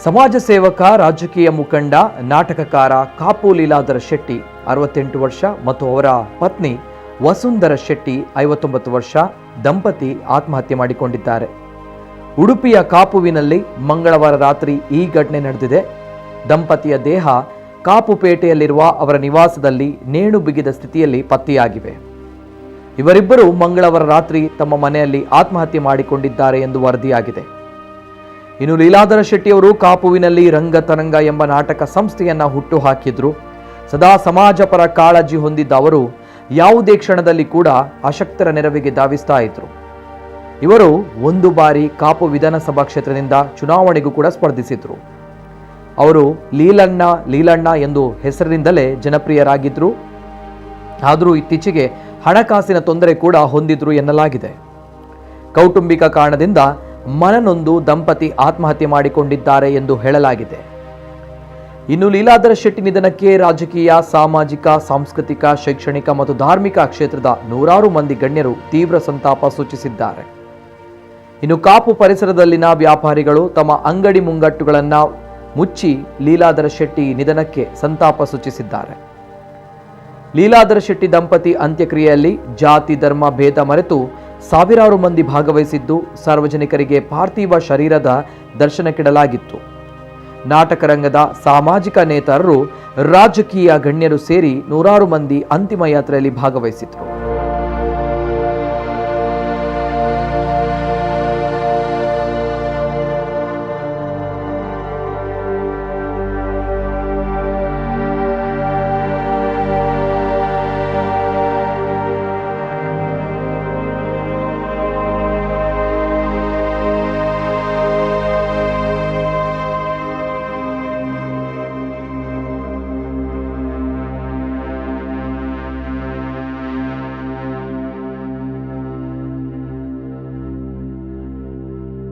ಸಮಾಜ ಸೇವಕ, ರಾಜಕೀಯ ಮುಖಂಡ, ನಾಟಕಕಾರ ಕಾಪು ಲೀಲಾಧರ ಶೆಟ್ಟಿ 68 ವರ್ಷ ಮತ್ತು ಅವರ ಪತ್ನಿ ವಸುಂಧರ ಶೆಟ್ಟಿ 59 ವರ್ಷ ದಂಪತಿ ಆತ್ಮಹತ್ಯೆ ಮಾಡಿಕೊಂಡಿದ್ದಾರೆ. ಉಡುಪಿಯ ಕಾಪುವಿನಲ್ಲಿ ಮಂಗಳವಾರ ರಾತ್ರಿ ಈ ಘಟನೆ ನಡೆದಿದೆ. ದಂಪತಿಯ ದೇಹ ಕಾಪುಪೇಟೆಯಲ್ಲಿರುವ ಅವರ ನಿವಾಸದಲ್ಲಿ ನೇಣು ಬಿಗಿದ ಸ್ಥಿತಿಯಲ್ಲಿ ಪತ್ತೆಯಾಗಿವೆ. ಇವರಿಬ್ಬರು ಮಂಗಳವಾರ ರಾತ್ರಿ ತಮ್ಮ ಮನೆಯಲ್ಲಿ ಆತ್ಮಹತ್ಯೆ ಮಾಡಿಕೊಂಡಿದ್ದಾರೆ ಎಂದು ವರದಿಯಾಗಿದೆ. ಇನ್ನು ಲೀಲಾಧರ ಶೆಟ್ಟಿಯವರು ಕಾಪುವಿನಲ್ಲಿ ರಂಗತರಂಗ ಎಂಬ ನಾಟಕ ಸಂಸ್ಥೆಯನ್ನ ಹುಟ್ಟು ಹಾಕಿದ್ರು. ಸದಾ ಸಮಾಜ ಪರ ಕಾಳಜಿ ಹೊಂದಿದ್ದ ಅವರು ಯಾವುದೇ ಕ್ಷಣದಲ್ಲಿ ಕೂಡ ಅಶಕ್ತರ ನೆರವಿಗೆ ಧಾವಿಸ್ತಾ ಇದ್ರು. ಇವರು ಒಂದು ಬಾರಿ ಕಾಪು ವಿಧಾನಸಭಾ ಕ್ಷೇತ್ರದಿಂದ ಚುನಾವಣೆಗೂ ಕೂಡ ಸ್ಪರ್ಧಿಸಿದ್ರು. ಅವರು ಲೀಲಣ್ಣ ಎಂದು ಹೆಸರಿನಿಂದಲೇ ಜನಪ್ರಿಯರಾಗಿದ್ರು. ಆದರೂ ಇತ್ತೀಚೆಗೆ ಹಣಕಾಸಿನ ತೊಂದರೆ ಕೂಡ ಹೊಂದಿದ್ರು ಎನ್ನಲಾಗಿದೆ. ಕೌಟುಂಬಿಕ ಕಾರಣದಿಂದ ಮನನೊಂದು ದಂಪತಿ ಆತ್ಮಹತ್ಯೆ ಮಾಡಿಕೊಂಡಿದ್ದಾರೆ ಎಂದು ಹೇಳಲಾಗಿದೆ. ಇನ್ನು ಲೀಲಾಧರ ಶೆಟ್ಟಿ ನಿಧನಕ್ಕೆ ರಾಜಕೀಯ, ಸಾಮಾಜಿಕ, ಸಾಂಸ್ಕೃತಿಕ, ಶೈಕ್ಷಣಿಕ ಮತ್ತು ಧಾರ್ಮಿಕ ಕ್ಷೇತ್ರದ ನೂರಾರು ಮಂದಿ ಗಣ್ಯರು ತೀವ್ರ ಸಂತಾಪ ಸೂಚಿಸಿದ್ದಾರೆ. ಇನ್ನು ಕಾಪು ಪರಿಸರದಲ್ಲಿನ ವ್ಯಾಪಾರಿಗಳು ತಮ್ಮ ಅಂಗಡಿ ಮುಂಗಟ್ಟುಗಳನ್ನ ಮುಚ್ಚಿ ಲೀಲಾಧರ ಶೆಟ್ಟಿ ನಿಧನಕ್ಕೆ ಸಂತಾಪ ಸೂಚಿಸಿದ್ದಾರೆ. ಲೀಲಾಧರ ಶೆಟ್ಟಿ ದಂಪತಿ ಅಂತ್ಯಕ್ರಿಯೆಯಲ್ಲಿ ಜಾತಿ ಧರ್ಮ ಭೇದ ಮರೆತು ಸಾವಿರಾರು ಮಂದಿ ಭಾಗವಹಿಸಿದ್ದು, ಸಾರ್ವಜನಿಕರಿಗೆ ಪಾರ್ಥಿವ ಶರೀರದ ದರ್ಶನಕ್ಕಿಡಲಾಗಿತ್ತು. ನಾಟಕ ರಂಗದ ಸಾಮಾಜಿಕ ನೇತಾರರು, ರಾಜಕೀಯ ಗಣ್ಯರು ಸೇರಿ ನೂರಾರು ಮಂದಿ ಅಂತಿಮ ಯಾತ್ರೆಯಲ್ಲಿ ಭಾಗವಹಿಸಿದ್ರು.